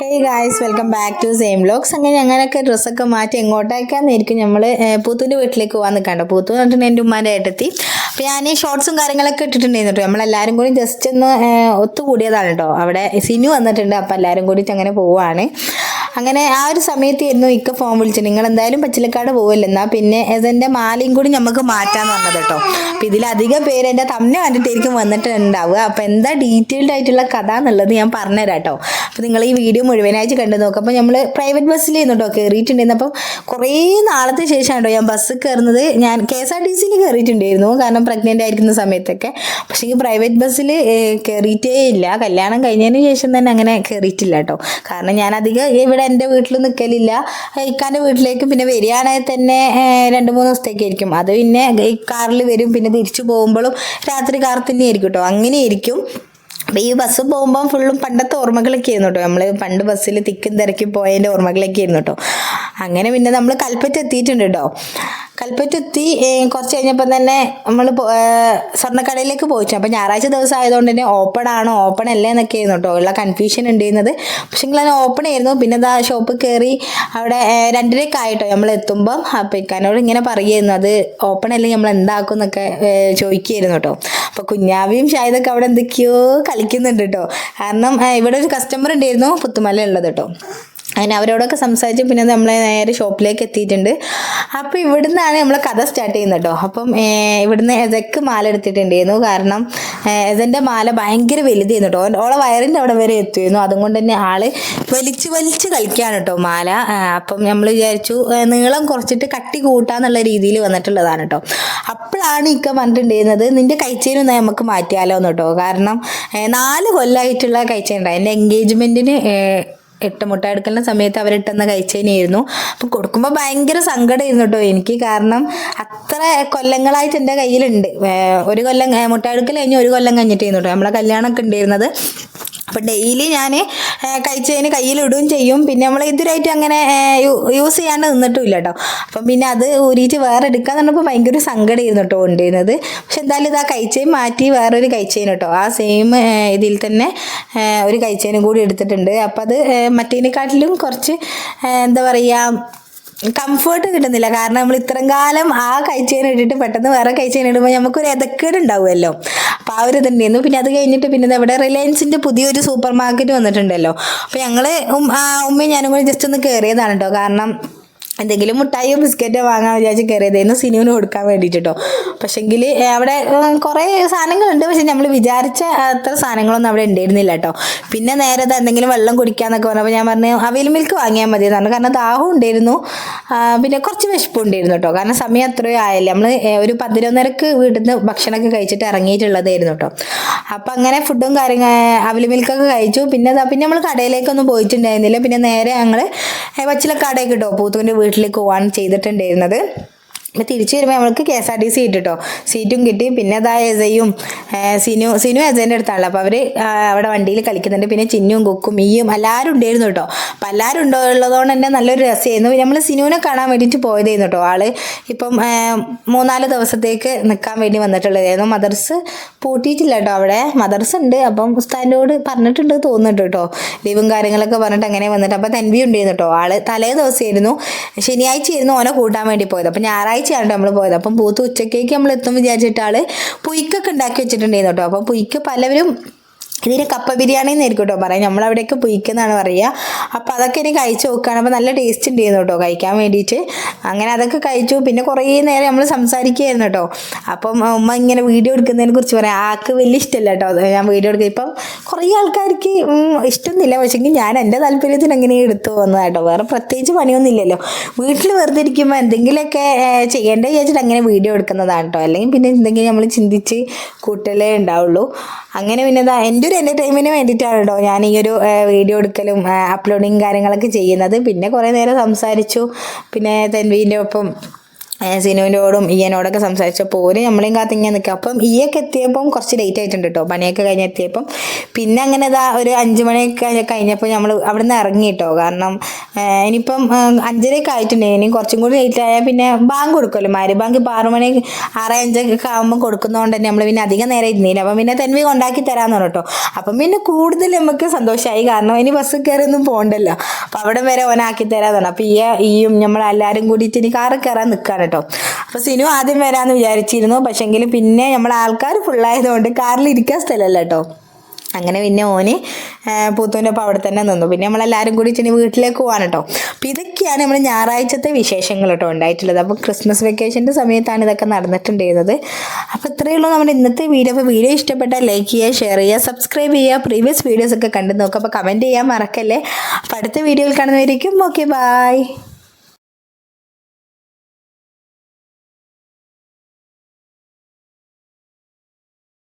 Hey guys, welcome back to same vlogs. അങ്ങനെ ഞങ്ങളൊക്കെ ഡ്രസ്സൊക്കെ മാറ്റി എങ്ങോട്ടേക്കാന്നിരിക്കും നമ്മൾ പൂത്തുവിൻ്റെ വീട്ടിലേക്ക് പോകാൻ നിൽക്കാണ്ട്. പൂത്തു എന്ന് പറഞ്ഞിട്ട് എൻ്റെ ഉമ്മാൻ്റെ ഏട്ടത്തി. അപ്പോൾ ഞാൻ ഈ ഷോർട്സും കാര്യങ്ങളൊക്കെ ഇട്ടിട്ടുണ്ടായിരുന്നു കേട്ടോ. നമ്മളെല്ലാവരും കൂടി ജസ്റ്റ് ഒന്ന് ഒത്തുകൂടിയതാണ് കേട്ടോ. അവിടെ സിനു വന്നിട്ടുണ്ട്. അപ്പോൾ എല്ലാവരും കൂടിയിട്ട് അങ്ങനെ പോവുകയാണ്. അങ്ങനെ ആ ഒരു സമയത്തായിരുന്നു ഇക്ക ഫോൺ വിളിച്ചത്. നിങ്ങൾ എന്തായാലും പച്ചിലക്കാട് പോവില്ല, എന്നാൽ പിന്നെ അതിൻ്റെ മാലയും കൂടി നമുക്ക് മാറ്റാന്ന് പറഞ്ഞത് കേട്ടോ. അപ്പം ഇതിലധികം പേര് എൻ്റെ തമ്മനെ കണ്ടിട്ടായിരിക്കും വന്നിട്ടുണ്ടാവുക. അപ്പോൾ എന്താ ഡീറ്റെയിൽഡ് ആയിട്ടുള്ള കഥ എന്നുള്ളത് ഞാൻ പറഞ്ഞുതരാം കേട്ടോ. അപ്പോൾ നിങ്ങൾ ഈ വീഡിയോ മുഴുവനായിട്ട് കണ്ടു നോക്കുക. അപ്പോൾ നമ്മൾ പ്രൈവറ്റ് ബസ്സിലായിരുന്നു കേട്ടോ കയറിയിട്ടുണ്ടായിരുന്നു. അപ്പം കുറേ നാളത്തെ ശേഷമാണ് കേട്ടോ ഞാൻ ബസ് കയറുന്നത്. ഞാൻ KSRTC കയറിയിട്ടുണ്ടായിരുന്നു, കാരണം പ്രഗ്നൻ്റ് ആയിരിക്കുന്ന സമയത്തൊക്കെ. പക്ഷേ ഈ പ്രൈവറ്റ് ബസ്സിൽ കയറിയിട്ടേ ഇല്ല. കല്യാണം കഴിഞ്ഞതിന് ശേഷം തന്നെ അങ്ങനെ കയറിയിട്ടില്ല കേട്ടോ. കാരണം ഞാൻ അധികം ഇവിടെ എൻ്റെ വീട്ടിൽ നിൽക്കലില്ല. ഇക്കാൻ്റെ വീട്ടിലേക്ക് പിന്നെ വരികയാണെങ്കിൽ തന്നെ 2-3 ദിവസത്തേക്ക് ആയിരിക്കും. അത് പിന്നെ ഈ കാറിൽ വരും, പിന്നെ തിരിച്ചു പോകുമ്പോഴും രാത്രി കാർ തന്നെ ആയിരിക്കും കേട്ടോ. അങ്ങനെയായിരിക്കും. അപ്പോൾ ഈ ബസ് പോകുമ്പം ഫുള്ളും പണ്ടത്തെ ഓർമ്മകളൊക്കെ ആയിരുന്നു കേട്ടോ. നമ്മൾ പണ്ട് ബസ്സിൽ തിക്കും തിരക്കി പോയതിൻ്റെ ഓർമ്മകളൊക്കെ ആയിരുന്നു കേട്ടോ. അങ്ങനെ പിന്നെ നമ്മൾ കൽപ്പറ്റ എത്തിയിട്ടുണ്ട് കേട്ടോ. കൽപ്പറ്റ എത്തി കുറച്ച് കഴിഞ്ഞപ്പോൾ തന്നെ നമ്മൾ സ്വർണ്ണക്കടയിലേക്ക് പോയിച്ചു. അപ്പോൾ ഞായറാഴ്ച ദിവസം ആയതുകൊണ്ട് തന്നെ ഓപ്പൺ ആണോ ഓപ്പൺ അല്ലേ എന്നൊക്കെ ആയിരുന്നു കേട്ടോ ഉള്ള കൺഫ്യൂഷൻ ഉണ്ടായിരുന്നത്. പക്ഷേ അത് ഓപ്പൺ ആയിരുന്നു. പിന്നെ ആ ഷോപ്പ് കയറി അവിടെ 2:30 ആയിട്ടോ നമ്മൾ എത്തുമ്പം. അപ്പോൾ ഇക്കാനോട് ഇങ്ങനെ പറയുമായിരുന്നു അത് ഓപ്പൺ അല്ലേ നമ്മൾ എന്താക്കും എന്നൊക്കെ ചോദിക്കുമായിരുന്നു കേട്ടോ. അപ്പോൾ കുഞ്ഞാവിയും ഷാഹിദൊക്കെ അവിടെ എന്തൊക്കെയോ കളിക്കുന്നുണ്ട് കേട്ടോ. കാരണം ഇവിടെ ഒരു കസ്റ്റമർ ഉണ്ടായിരുന്നു പുത്തുമല ഉള്ളത് കേട്ടോ. അങ്ങനെ അവരോടൊക്കെ സംസാരിച്ച് പിന്നെ നമ്മൾ നേരെ ഷോപ്പിലേക്ക് എത്തിയിട്ടുണ്ട്. അപ്പോൾ ഇവിടുന്നാണ് നമ്മൾ കഥ സ്റ്റാർട്ട് ചെയ്യുന്നത് കേട്ടോ. അപ്പം ഇവിടുന്ന് എസക്ക് മാല എടുത്തിട്ടുണ്ടായിരുന്നു. കാരണം എസൻ്റെ മാല ഭയങ്കര വലുതായിരുന്നു കേട്ടോ. ഓളെ വയറിൻ്റെ അവിടെ വരെ എത്തുമായിരുന്നു. അതുകൊണ്ട് തന്നെ ആള് വലിച്ച് കളിക്കുകയാണ് കേട്ടോ മാല. അപ്പം നമ്മൾ വിചാരിച്ചു നീളം കുറച്ചിട്ട് കട്ടി കൂട്ടാന്നുള്ള രീതിയിൽ വന്നിട്ടുള്ളതാണ് കേട്ടോ. അപ്പോഴാണ് ഇക്ക പറഞ്ഞിട്ടുണ്ടായിരുന്നത് നിൻ്റെ കൈച്ചേനൊന്നും നമുക്ക് മാറ്റിയാലോ എന്ന് കേട്ടോ. കാരണം 4 കൊല്ലമായിട്ടുള്ള കൈച്ചേൻ ഉണ്ടായി. എൻ്റെ എൻഗേജ്മെൻറ്റിന് 8 മുട്ട എടുക്കുന്ന സമയത്ത് അവരിട്ടെന്ന കഴിച്ചതിനായിരുന്നു. അപ്പം കൊടുക്കുമ്പോൾ ഭയങ്കര സങ്കടമായിരുന്നു കേട്ടോ എനിക്ക്. കാരണം അത്ര കൊല്ലങ്ങളായിട്ട് എൻ്റെ കയ്യിലുണ്ട്. ഒരു കൊല്ലം മുട്ട എടുക്കൽ കഴിഞ്ഞ് 1 കൊല്ലം കഴിഞ്ഞിട്ടായിരുന്നു കേട്ടോ നമ്മളെ കല്യാണമൊക്കെ ഉണ്ടായിരുന്നത്. അപ്പം ഡെയിലി ഞാൻ കഴിച്ചതിന് കയ്യിലിടുകയും ചെയ്യും. പിന്നെ നമ്മൾ ഇതുവരായിട്ട് അങ്ങനെ യൂസ് ചെയ്യാണ്ട് നിന്നിട്ടുമില്ല കേട്ടോ. അപ്പം പിന്നെ അത് ഊരിയിട്ട് വേറെ എടുക്കാന്ന് പറഞ്ഞപ്പോൾ ഭയങ്കര സങ്കടമായിരുന്നു കേട്ടോ ഉണ്ടായിരുന്നത്. പക്ഷെ എന്തായാലും ഇത് ആ കഴിച്ചേൻ മാറ്റി വേറൊരു കഴിച്ചേൻ കേട്ടോ. ആ സെയിം ഇതിൽ തന്നെ ഒരു കഴിച്ചേനും കൂടി എടുത്തിട്ടുണ്ട്. അപ്പം അത് മറ്റേതിനെക്കാട്ടിലും കുറച്ച് എന്താ പറയുക കംഫേർട്ട് കിട്ടുന്നില്ല. കാരണം നമ്മൾ ഇത്രയും കാലം ആ കഴിച്ചേൻ ഇട്ടിട്ട് പെട്ടെന്ന് വേറെ കഴിച്ചേൻ ഇടുമ്പോൾ നമുക്കൊരു എതക്കേട് ഉണ്ടാവുമല്ലോ. അപ്പോൾ ആ ഒരു ഇതുണ്ടായിരുന്നു. പിന്നെ അത് കഴിഞ്ഞിട്ട് പിന്നെ ഇവിടെ റിലയൻസിൻ്റെ പുതിയൊരു സൂപ്പർ മാർക്കറ്റ് വന്നിട്ടുണ്ടല്ലോ. അപ്പോൾ ഞങ്ങൾ ഉമ്മയും ഞാനും കൂടി ജസ്റ്റ് ഒന്ന് കയറിയതാണ് കേട്ടോ. കാരണം എന്തെങ്കിലും മുട്ടായിയോ ബിസ്ക്കറ്റോ വാങ്ങാൻ വിചാരിച്ച് കയറിയതായിരുന്നു സിനുവിന് കൊടുക്കാൻ വേണ്ടിയിട്ട് കേട്ടോ. പക്ഷേങ്കിൽ അവിടെ കുറേ സാധനങ്ങളുണ്ട്. പക്ഷെ നമ്മൾ വിചാരിച്ച അത്ര സാധനങ്ങളൊന്നും അവിടെ ഉണ്ടായിരുന്നില്ല കേട്ടോ. പിന്നെ നേരെ എന്തെങ്കിലും വെള്ളം കുടിക്കാന്നൊക്കെ പറഞ്ഞപ്പോൾ ഞാൻ പറഞ്ഞു അവൈൽ മിൽക്ക് വാങ്ങിയാൽ മതി എന്ന് പറഞ്ഞു. കാരണം ദാഹം ഉണ്ടായിരുന്നു, പിന്നെ കുറച്ച് വിശപ്പും ഉണ്ടായിരുന്നു കേട്ടോ. കാരണം സമയം അത്രയും ആയല്ലേ. നമ്മൾ ഒരു 11:30 വീട്ടിൽ നിന്ന് ഭക്ഷണമൊക്കെ കഴിച്ചിട്ട് ഇറങ്ങിയിട്ടുള്ളതായിരുന്നു കേട്ടോ. അപ്പം അങ്ങനെ ഫുഡും അവൈൽ മിൽക്കൊക്കെ കഴിച്ചു. പിന്നെ നമ്മൾ കടയിലേക്കൊന്നും പോയിട്ടുണ്ടായിരുന്നില്ല. പിന്നെ നേരെ ഞങ്ങൾ പച്ചിലക്കാടേക്ക് കേട്ടോ പൂത്തുവിൻ്റെ വീട്ടിലേക്ക് പോകാൻ ചെയ്തിട്ടുണ്ടായിരുന്നത്. അപ്പോൾ തിരിച്ചു വരുമ്പോൾ നമ്മൾക്ക് KSRTC കിട്ടിട്ടോ, സീറ്റും കിട്ടി. പിന്നെ അതാ എസയും സിനു എസേൻ്റെ അടുത്താണല്ലോ. അപ്പോൾ അവർ അവിടെ വണ്ടിയിൽ കളിക്കുന്നുണ്ട്. പിന്നെ ചിന്നും കുക്കും ഈയും എല്ലാവരും ഉണ്ടായിരുന്നു കേട്ടോ. അപ്പം എല്ലാവരും ഉള്ളതുകൊണ്ട് തന്നെ നല്ലൊരു രസമായിരുന്നു. നമ്മൾ സിനുവിനെ കാണാൻ വേണ്ടിയിട്ട് പോയതായിരുന്നു കേട്ടോ. ആള് ഇപ്പം 3-4 ദിവസത്തേക്ക് നിൽക്കാൻ വേണ്ടി വന്നിട്ടുള്ളതായിരുന്നു. മദർസ് പൂട്ടിയിട്ടില്ല കേട്ടോ. അവിടെ മദർസ് ഉണ്ട്. അപ്പം ഉസ്താദിനോട് പറഞ്ഞിട്ടുണ്ട് തോന്നുന്നുണ്ട് കേട്ടോ. ലീവും കാര്യങ്ങളൊക്കെ പറഞ്ഞിട്ട് അങ്ങനെ വന്നിട്ട്. അപ്പോൾ തൻവി ഉണ്ടായിരുന്നു കേട്ടോ. ആള് തലേ ദിവസമായിരുന്നു, ശനിയാഴ്ച ആയിരുന്നു ഓനെ കൂട്ടാൻ വേണ്ടി പോയത്. അപ്പം ഞായറാഴ്ചയാണ് നമ്മൾ പോയത്. അപ്പം പൂത്ത് ഉച്ചക്കേക്ക് നമ്മൾ എത്തും വിചാരിച്ചിട്ട് ആള് പുയ്ക്കൊക്കെ ഉണ്ടാക്കി വെച്ചിട്ടുണ്ടായിരുന്നു കേട്ടോ. അപ്പം പുയ്ക്ക് പലവരും ഇതിന് കപ്പ ബിരിയാണി എന്നായിരിക്കും കേട്ടോ പറയാം. നമ്മളവിടെയൊക്കെ പുയ്ക്കെന്നാണ് പറയുക. അപ്പോൾ അതൊക്കെ ഇനി കഴിച്ച് നോക്കുകയാണ്. അപ്പോൾ നല്ല ടേസ്റ്റ് ഉണ്ടായിരുന്നു കേട്ടോ കഴിക്കാൻ വേണ്ടിയിട്ട്. അങ്ങനെ അതൊക്കെ കഴിച്ചു. പിന്നെ കുറേ നേരം നമ്മൾ സംസാരിക്കുകയായിരുന്നു കേട്ടോ. അപ്പം ഉമ്മ ഇങ്ങനെ വീഡിയോ എടുക്കുന്നതിനെ കുറിച്ച് പറയാം. ആൾക്ക് വലിയ ഇഷ്ടമല്ല കേട്ടോ ഞാൻ വീഡിയോ എടുക്കുക. ഇപ്പം കുറേ ആൾക്കാർക്ക് ഇഷ്ടമൊന്നുമില്ല. പക്ഷേങ്കിൽ ഞാൻ എൻ്റെ താല്പര്യത്തിന് അങ്ങനെ എടുത്തു വന്നത് കേട്ടോ. വേറെ പ്രത്യേകിച്ച് പണിയൊന്നും ഇല്ലല്ലോ. വീട്ടിൽ വെറുതെ ഇരിക്കുമ്പോൾ എന്തെങ്കിലുമൊക്കെ ചെയ്യേണ്ടത് വിചാരിച്ചിട്ട് അങ്ങനെ വീഡിയോ എടുക്കുന്നതാണ് കേട്ടോ. അല്ലെങ്കിൽ പിന്നെ എന്തെങ്കിലും നമ്മൾ ചിന്തിച്ച് കൂട്ടലേ ഉണ്ടാവുള്ളൂ. അങ്ങനെ പിന്നെ എൻ്റെ ഒരു എൻ്റർടൈൻമെൻറ്റിന് വേണ്ടിയിട്ടാണ് കേട്ടോ ഞാൻ ഈ ഒരു വീഡിയോ എടുക്കലും അപ്ലോഡിങ് കാര്യങ്ങളൊക്കെ ചെയ്യുന്നത്. പിന്നെ കുറേ നേരം സംസാരിച്ചു. പിന്നെ തൻവീൻ്റെ ഒപ്പം സിനുവിനോടും ഈയനോടൊക്കെ സംസാരിച്ചപ്പോൾ ഓര് നമ്മളെയും കാത്തിങ്ങനെ നിൽക്കുക. അപ്പം ഈയൊക്കെ എത്തിയപ്പം കുറച്ച് ലേറ്റ് ആയിട്ടുണ്ട് കേട്ടോ, പണിയൊക്കെ കഴിഞ്ഞ് എത്തിയപ്പം. പിന്നെ അങ്ങനെ ഇതാ ഒരു 5 മണിയൊക്കെ കഴിഞ്ഞപ്പോൾ നമ്മൾ അവിടെ നിന്ന് ഇറങ്ങി കേട്ടോ. കാരണം ഇനിയിപ്പം 5:30 ആയിട്ടുണ്ട്. ഇനിയും കുറച്ചും കൂടി ലേറ്റ് ആയാൽ പിന്നെ ബാങ്ക് കൊടുക്കുമല്ലോ, ബാങ്ക് ഇപ്പോൾ 6 മണി 6:05 ആകുമ്പോൾ കൊടുക്കുന്നതുകൊണ്ട് തന്നെ നമ്മൾ പിന്നെ അധികം നേരം ഇരുന്നില്ല. അപ്പം പിന്നെ തെന്മി കൊണ്ടാക്കി തരാമെന്ന് പറഞ്ഞു കേട്ടോ. അപ്പം പിന്നെ കൂടുതൽ നമുക്ക് സന്തോഷമായി, കാരണം ഇനി ബസ് കയറിയൊന്നും പോകണ്ടല്ലോ. അപ്പം അവിടെ വരെ ഓനാക്കി തരാമെന്ന് പറഞ്ഞു. അപ്പം ഈയും നമ്മളെല്ലാവരും കൂടിയിട്ട് ഇനി കാറിൽ കയറാൻ നിൽക്കുകയാണ് കേട്ടോ. അപ്പോൾ സിനു ആദ്യം വരാമെന്ന് വിചാരിച്ചിരുന്നു, പക്ഷെങ്കിൽ പിന്നെ നമ്മൾ ആൾക്കാർ ഫുള്ളായതുകൊണ്ട് കാറിൽ ഇരിക്കാൻ സ്ഥലമല്ല കേട്ടോ. അങ്ങനെ പിന്നെ ഓന് പൂത്തുവിൻ്റെ ഒപ്പം അവിടെ തന്നെ നിന്നു. പിന്നെ നമ്മളെല്ലാവരും കൂടി ഇനി വീട്ടിലേക്ക് പോകാൻ കേട്ടോ. അപ്പോൾ ഇതൊക്കെയാണ് നമ്മൾ ഞായറാഴ്ചത്തെ വിശേഷങ്ങൾ കേട്ടോ ഉണ്ടായിട്ടുള്ളത്. അപ്പോൾ ക്രിസ്മസ് വെക്കേഷൻ്റെ സമയത്താണ് ഇതൊക്കെ നടന്നിട്ടുണ്ടായിരുന്നത്. അപ്പോൾ ഇത്രയേ ഉള്ളൂ നമ്മുടെ ഇന്നത്തെ വീഡിയോ. അപ്പോൾ വീഡിയോ ഇഷ്ടപ്പെട്ടാൽ ലൈക്ക് ചെയ്യുക, ഷെയർ ചെയ്യുക, സബ്സ്ക്രൈബ് ചെയ്യുക, പ്രീവിയസ് വീഡിയോസൊക്കെ കണ്ടു നോക്കുക. അപ്പോൾ കമൻറ്റ് ചെയ്യാൻ മറക്കല്ലേ. അപ്പോൾ അടുത്ത വീഡിയോയിൽ കാണുന്നവരിക്കും. Okay, by.